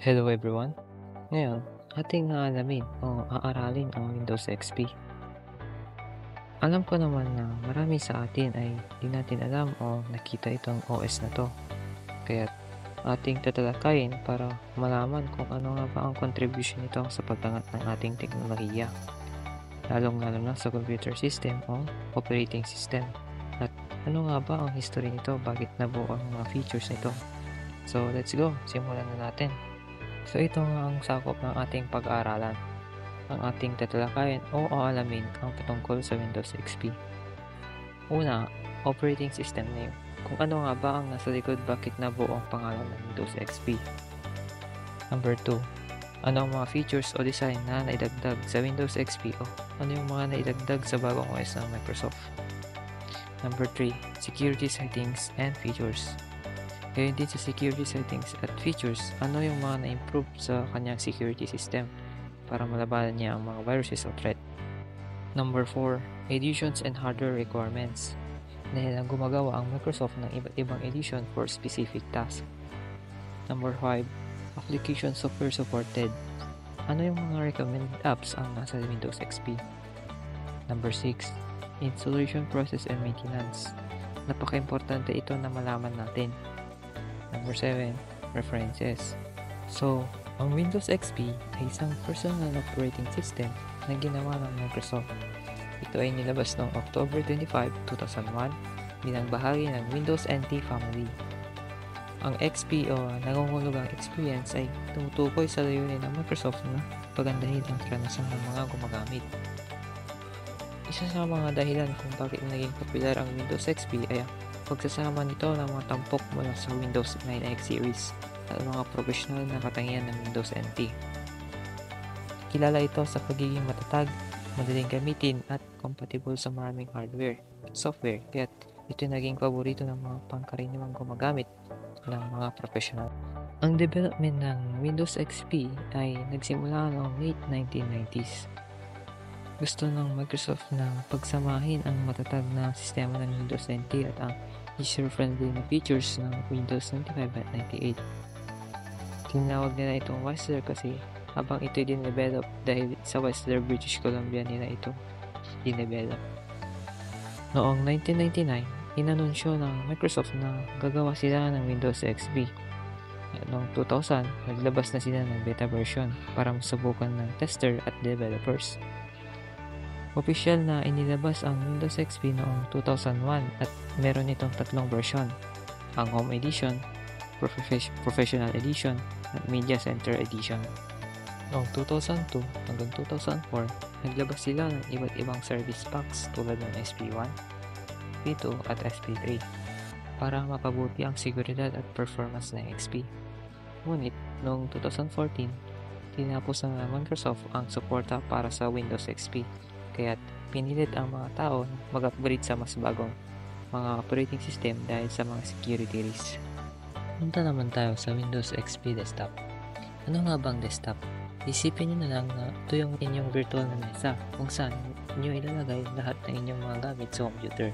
Hello everyone! Ngayon, ating aalamin o aaralin ang Windows XP. Alam ko naman na marami sa atin ay di natin alam o nakita itong OS na to. Kaya ating tatalakayin para malaman kung ano nga ba ang contribution nito sa pagtangat ng ating teknolohiya. Lalong-lalo na sa computer system o operating system. At ano nga ba ang history nito, bakit nabuo ang mga features nito. So let's go, simulan na natin. So ito nga ang sakop ng ating pag-aaralan. Ang ating tatalakayin o aalamin ang patungkol sa Windows XP. Una, operating system name. Kung ano nga ba ang nasa likod bakit nabuo ang pangalan ng Windows XP. Number 2, ano ang mga features o design na naidagdag sa Windows XP o ano yung mga naidagdag sa bagong OS ng Microsoft. Number 3, security settings and features. Gayon din sa security settings at features, ano yung mga na-improve sa kanyang security system para malabanan niya ang mga viruses o threat. Number 4, editions and hardware requirements. Dahil ang gumagawa ang Microsoft ng iba't ibang edition for specific task. Number 5, application software supported. Ano yung mga recommended apps ang nasa Windows XP. Number 6, installation process and maintenance. Napaka-importante ito na malaman natin. Number 7, references. So, ang Windows XP ay isang personal operating system na ginawa ng Microsoft. Ito ay nilabas noong October 25, 2001 bilang bahagi ng Windows NT family. Ang XP o nangungulugang experience ay tumutukoy sa layunin ng Microsoft na pagandahin ang karanasan ng mga gumagamit. Isa sa mga dahilan kung bakit naging popular ang Windows XP ay pagsasama nito ng mga tampok mula sa Windows 9X series at mga professional na katangian ng Windows NT. Kilala ito sa pagiging matatag, madaling gamitin at compatible sa maraming hardware at software, kaya ito naging paborito ng mga pangkaraniwang gumagamit ng mga professional. Ang development ng Windows XP ay nagsimula noong late 1990s. Gusto ng Microsoft na pagsamahin ang matatag na sistema ng Windows NT at ang user-friendly na features ng Windows 95 at 98. Tinawag nila itong Whistler kasi habang ito'y dinevelop dahil sa Whistler, British Columbia nila ito dinevelop. Noong 1999, inanunsyo ng Microsoft na gagawa sila ng Windows XP. At noong 2000, naglabas na sila ng beta version para masubukan ng tester at developers. Opisyal na inilabas ang Windows XP noong 2001 at meron itong tatlong version, ang Home Edition, Professional Edition at Media Center Edition. Noong 2002 hanggang 2004, naglabas sila ng iba't ibang service packs tulad ng SP1, SP2 at SP3 para mapabuti ang seguridad at performance ng XP. Ngunit noong 2014, tinapos ng Microsoft ang suporta para sa Windows XP. Kaya't pinilit ang mga tao na mag-upgrade sa mas bagong mga operating system dahil sa mga security risks. Punta naman tayo sa Windows XP Desktop. Ano nga bang desktop? Isipin nyo na lang na ito yung inyong virtual na mesa kung saan nyo ilalagay lahat ng inyong mga gamit sa computer.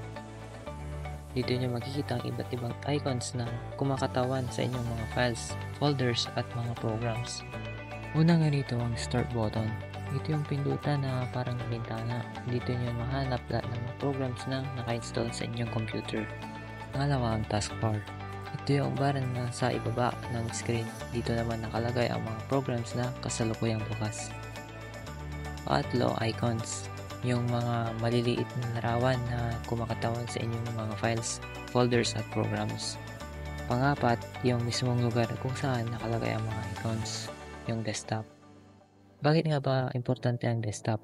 Dito nyo makikita ang iba't ibang icons na kumakatawan sa inyong mga files, folders at mga programs. Una nga rito ang Start button. Ito yung pindutan na parang bintana. Dito nyo mahanap lahat ng mga programs na naka-install sa inyong computer. Pangalawa ang taskbar. Ito yung bar na sa ibaba ng screen. Dito naman nakalagay ang mga programs na kasalukuyang bukas. Pangatlo, icons. Yung mga maliliit na larawan na kumakatawan sa inyong mga files, folders at programs. Pangapat, yung mismong lugar kung saan nakalagay ang mga icons, yung desktop. Bakit nga ba importante ang desktop?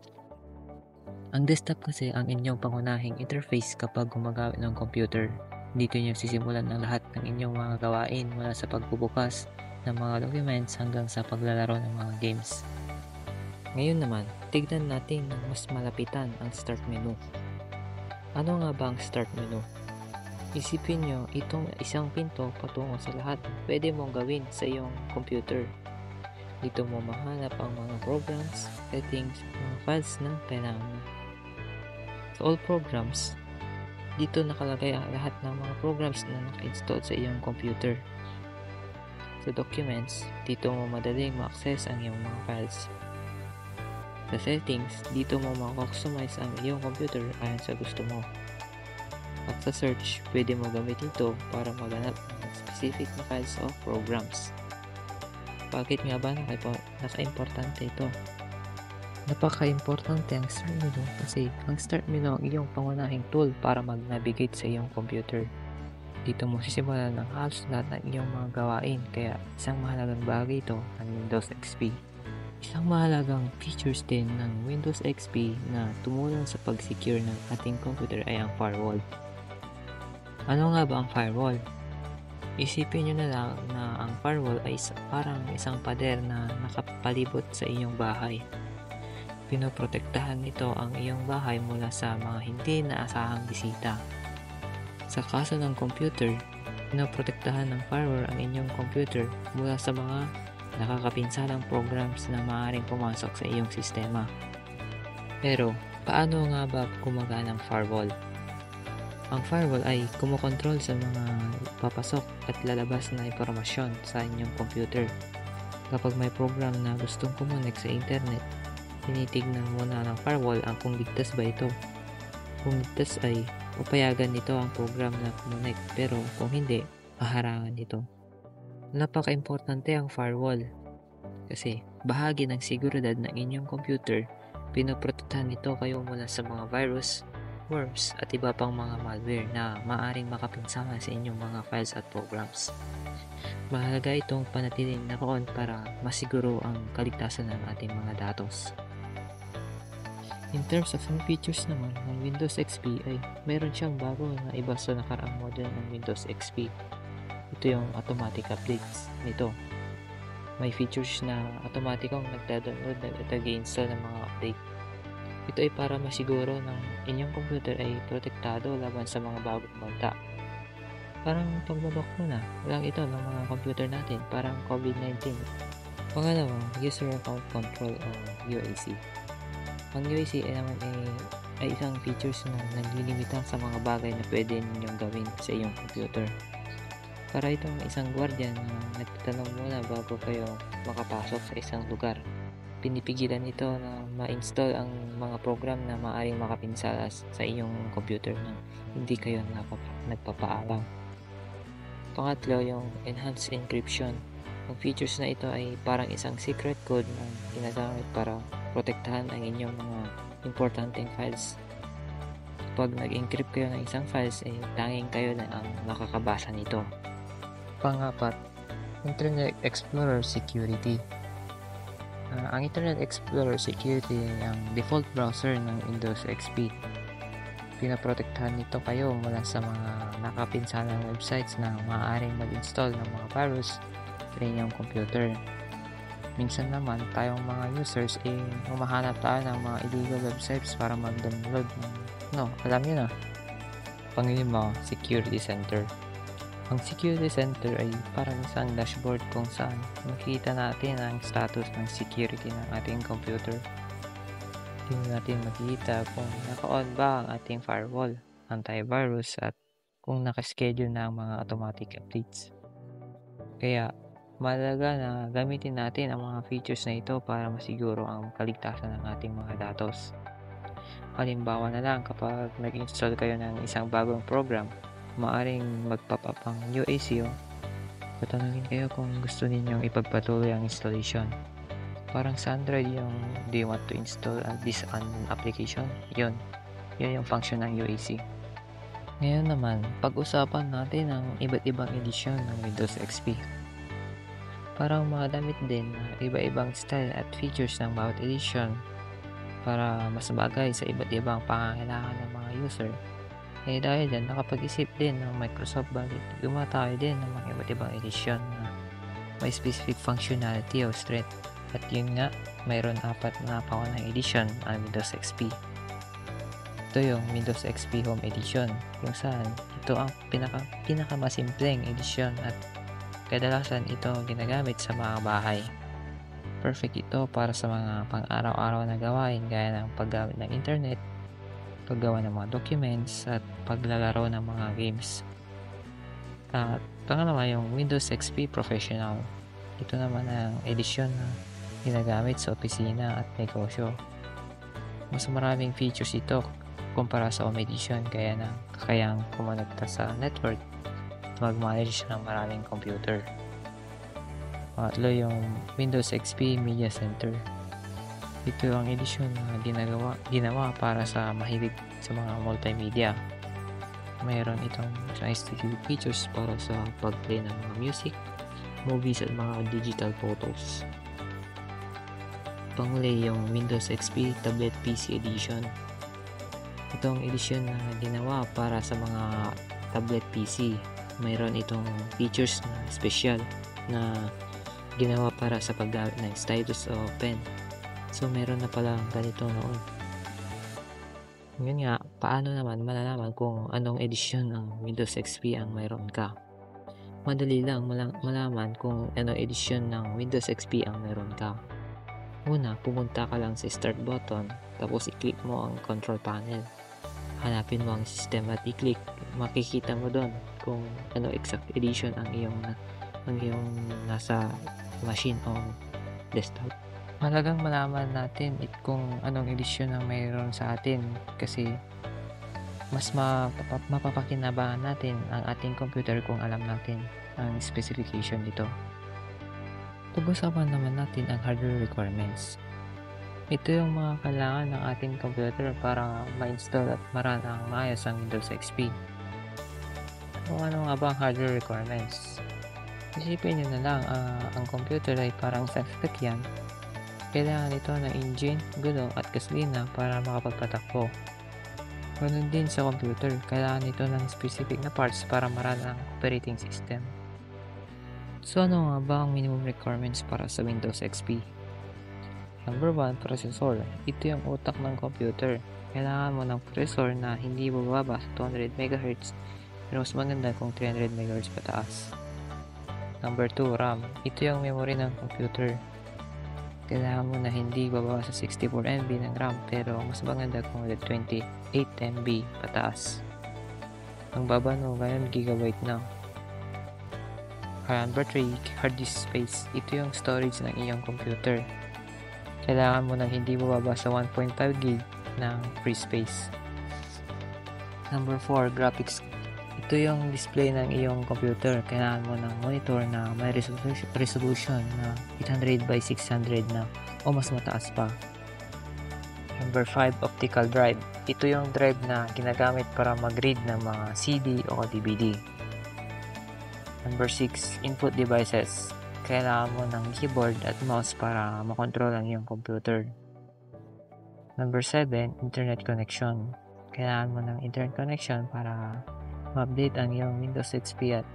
Ang desktop kasi ang inyong pangunahing interface kapag gumagamit ng computer. Dito nyo sisimulan ng lahat ng inyong mga gawain mula sa pagbubukas ng mga documents hanggang sa paglalaro ng mga games. Ngayon naman, tignan natin ng mas malapitan ang Start menu. Ano nga ba ang Start menu? Isipin nyo itong isang pinto patungo sa lahat na pwede mong gawin sa iyong computer. Dito mo mahanap ang mga programs, settings, mga files na kailangan mo. Sa all programs, dito nakalagay ang lahat ng mga programs na naka-install sa iyong computer. Sa Documents, dito mo madaling ma-access ang iyong mga files. Sa Settings, dito mo ma-customize ang iyong computer ayon sa gusto mo. At sa Search, pwede mo gamitin ito para maghanap ng specific na files o programs. Bakit nga ba naka-importante ito? Napaka-importante ang Start menu kasi ang Start menu ang iyong pangunahing tool para mag-navigate sa iyong computer. Dito mo sisimulan ng halos lahat ng iyong mga gawain, kaya isang mahalagang bagay ito ang Windows XP. Isang mahalagang features din ng Windows XP na tumulong sa pag-secure ng ating computer ay ang firewall. Ano nga ba ang firewall? Isipin nyo na lang na ang firewall ay parang isang pader na nakapalibot sa iyong bahay. Pinoprotektahan nito ang iyong bahay mula sa mga hindi naasahang bisita. Sa kaso ng computer, pinoprotektahan ng firewall ang inyong computer mula sa mga nakakapinsalang programs na maaaring pumasok sa iyong sistema. Pero, paano nga ba gumagana ang firewall? Ang firewall ay kumokontrol sa mga papasok at lalabas na impormasyon sa inyong computer. Kapag may program na gustong kumonek sa internet, tinitignan muna ng firewall ang kung ligtas ba ito. Kung ligtas ay papayagan nito ang program na kumonek, pero kung hindi, haharangan nito. Napaka-importante ang firewall kasi bahagi ng seguridad ng inyong computer. Pinoprotektahan nito kayo mula sa mga virus, worms at iba pang mga malware na maaaring makapinsala sa inyong mga files at programs. Mahalaga itong panatiling naroon para masiguro ang kaligtasan ng ating mga datos. In terms of new features naman ng Windows XP ay mayroon siyang bago na iba sa nakaraang model ng Windows XP. Ito yung automatic updates nito. May features na automatikong nagda-download at nag-install ng mga update. Ito ay para masiguro ng inyong computer ay protektado laban sa mga bagong banta. Parang pagbabakuna lang ito ng mga computer natin, parang COVID-19. Pangalawa, User Account Control o UAC. Ang UAC ay naman ay isang features na naglilimita sa mga bagay na pwede ninyong gawin sa iyong computer. Para itong isang guardian na nagtatanong muna bago kayo makapasok sa isang lugar. Pinipigilan ito na ma-install ang mga program na maaaring makapinsala sa iyong computer na hindi kayo nagpapaalam. Pangatlo, yung Enhanced Encryption. Ang features na ito ay parang isang secret code na ginagamit para protektahan ang inyong mga importanteng files. Kapag nag-encrypt kayo ng isang files, tanging kayo na ang nakakabasa nito. Pangapat, Internet Explorer Security. Ang Internet Explorer Security ay ang default browser ng Windows XP. Pinaprotektahan nito kayo mula sa mga nakapinsalang websites na maaaring mag-install ng mga virus sa inyong computer. Minsan naman, tayong mga users humahanap tayo ng mga illegal websites para mag-download alam nyo na. Panglima, Security Center. Ang Security Center ay parang isang dashboard kung saan makikita natin ang status ng security ng ating computer. Dito natin makikita kung naka-on ba ang ating firewall, antivirus at kung nakaschedule na ang mga automatic updates. Kaya mahalaga na gamitin natin ang mga features na ito para masiguro ang kaligtasan ng ating mga datos. Halimbawa na lang, kapag nag-install kayo ng isang bagong program, maaaring mag-pop up ang UAC o tatanungin kayo kung gusto ninyong ipagpatuloy ang installation. Parang sa Android yung do you want to install this application? Yun yung function ng UAC. Ngayon naman, pag-usapan natin ang iba't ibang edisyon ng Windows XP. Parang madamit din na iba-ibang style at features ng bawat edition para mas bagay sa iba't ibang pangangailangan ng mga user. Dahil dyan, nakapag-isip din ng Microsoft bakit gumawa tayo din ng mga iba't ibang edisyon na may specific functionality o strength. At yun nga, mayroon 4 na pangunahing edition ang Windows XP. Ito yung Windows XP Home Edition, kung saan ito ang pinakamasimpleng edisyon at kadalasan ito ginagamit sa mga bahay. Perfect ito para sa mga pang-araw-araw na gawain gaya ng paggamit ng internet, paggawa ng mga documents, at paglalaro ng mga games. At pangalawa yung Windows XP Professional. Ito naman ang edisyon na ginagamit sa opisina at negosyo. Mas maraming features ito kumpara sa Home Edition, kayang kumonekta sa network at mag-manage ng maraming computer. Pangatlo, yung Windows XP Media Center. Ito ang edisyon na ginawa para sa mahilig sa mga multimedia. Mayroon itong exclusive features para sa pag-play ng mga music, movies at mga digital photos. Panghuli, yung Windows XP Tablet PC Edition. Itong edisyon na ginawa para sa mga tablet PC. Mayroon itong features na special na ginawa para sa paggamit ng stylus o pen. So, meron na pala ganito noon. Yun nga, paano naman malalaman kung anong edisyon ng Windows XP ang mayroon ka? Madali lang malaman kung anong edisyon ng Windows XP ang mayroon ka. Una, pumunta ka lang sa Start button, tapos i-click mo ang Control Panel. Hanapin mo ang system at i-click. Makikita mo doon kung ano exact edition ang iyong nasa machine o desktop. Mahalagang malaman natin kung anong edisyon ang mayroon sa atin kasi mas mapapakinabangan natin ang ating computer kung alam natin ang specification nito. Pag-usapan naman natin ang hardware requirements. Ito yung mga kailangan ng ating computer para ma-install at ma-run ang maayos ang Windows XP. Kung ano nga ba ang hardware requirements? Isipin nyo na lang, ang computer ay parang sasakyan. Kailangan ito ng engine, gulong at gasolina para makapagpatakbo. Ganun din sa computer, kailangan ito ng specific na parts para ma-run ang operating system. So ano nga ba ang minimum requirements para sa Windows XP? Number 1, processor. Ito yung utak ng computer. Kailangan mo ng processor na hindi bababa sa 200 MHz, pero mas maganda kung 300 MHz pataas. Number 2, RAM. Ito yung memory ng computer. Kailangan mo na hindi bababa sa 64 MB ng RAM, pero mas maganda kung 28 MB pataas. Ang baba no, ngayon GB na. Number 3, hard disk space. Ito yung storage ng iyong computer. Kailangan mo nang hindi bababa sa 1.5 GB ng free space. Number 4, graphics. Ito yung display ng iyong computer. Kailangan mo ng monitor na may resolution na 800 by 600 na o mas mataas pa. Number 5, optical drive. Ito yung drive na ginagamit para mag-read ng mga CD o DVD. Number 6, input devices. Kailangan mo ng keyboard at mouse para makontrol ang iyong computer. Number 7, internet connection. Kailangan mo ng internet connection para ma-update ang iyong Windows XP at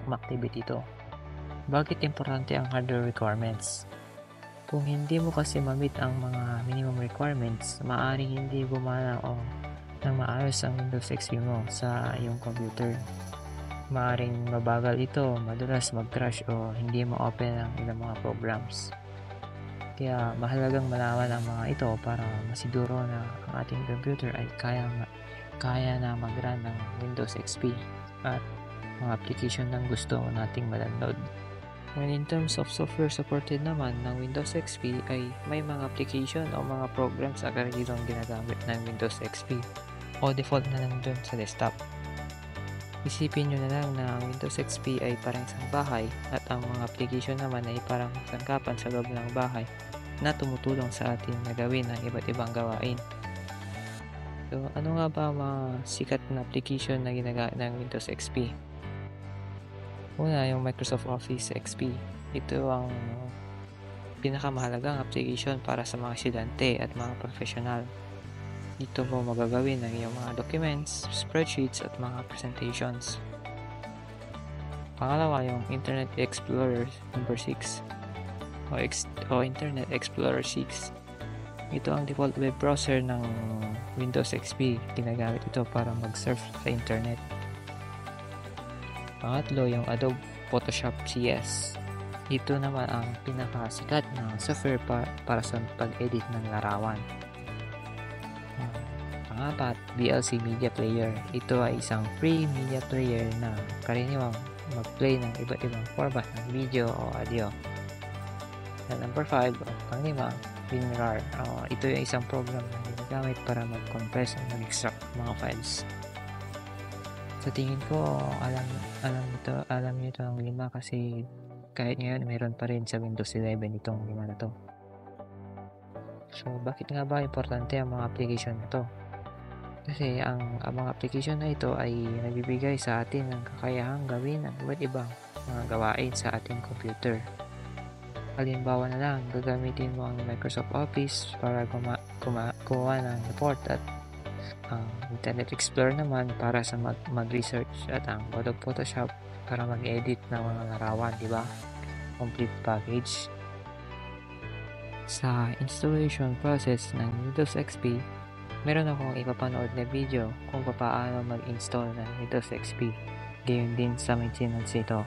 ma-activate ito. Bakit importante ang hardware requirements? Kung hindi mo kasi ma-meet ang mga minimum requirements, maaaring hindi gumana o nang maayos ang Windows XP mo sa iyong computer. Maaaring mabagal ito, madalas mag-crash o hindi ma-open ang ilang mga programs. Kaya mahalagang malaman ang mga ito para masiguro na ang ating computer ay kaya na mag-run ng Windows XP at mga application ng gusto nating ma-download. When in terms of software supported naman ng Windows XP ay may mga application o mga programs na karaniwang ginagamit ng Windows XP o default na lang dun sa desktop. Isipin nyo na lang na ang Windows XP ay parang isang bahay at ang mga application naman ay parang sangkapan sa loob ng bahay na tumutulong sa atin na gawin ang iba't ibang gawain. So, ano nga ba mga sikat na application na ginagamit ng Windows XP? Una, yung Microsoft Office XP. Ito ang pinakamahalagang application para sa mga estudyante at mga professional. Dito mo magagawin ang iyong mga documents, spreadsheets at mga presentations. Pangalawa, yung Internet Explorer number 6 o Internet Explorer 6. Ito ang default web browser ng Windows XP. Ginagamit ito para mag-surf sa internet. Pangatlo, yung Adobe Photoshop CS. Ito naman ang pinakasikat na software para sa pag-edit ng larawan. Pang-apat, VLC Media Player. Ito ay isang free media player na karaniwang mag-play ng iba't ibang format ng video o audio. At number 5, pang-lima, WinRAR. Ito ay isang program na ginagamit para mag-compress at mag-extract mga files. Sa tingin ko, alam niyo ito ang 5 kasi kahit ngayon meron pa rin sa Windows 11 itong 5 na to. So, bakit nga ba importante ang mga application na to? Kasi ang mga application na ito ay nagbibigay sa atin ng kakayahang gawin ang iba't ibang mga gawain sa ating computer. Halimbawa na lang, gagamitin mo ang Microsoft Office para gumawa ng report at ang Internet Explorer naman para sa mag-research at ang Adobe Photoshop para mag-edit ng mga larawan, di ba? Complete package. Sa installation process ng Windows XP, meron akong ipapanood na video kung paano mag-install ng Windows XP. Gayon din sa maintenance ito.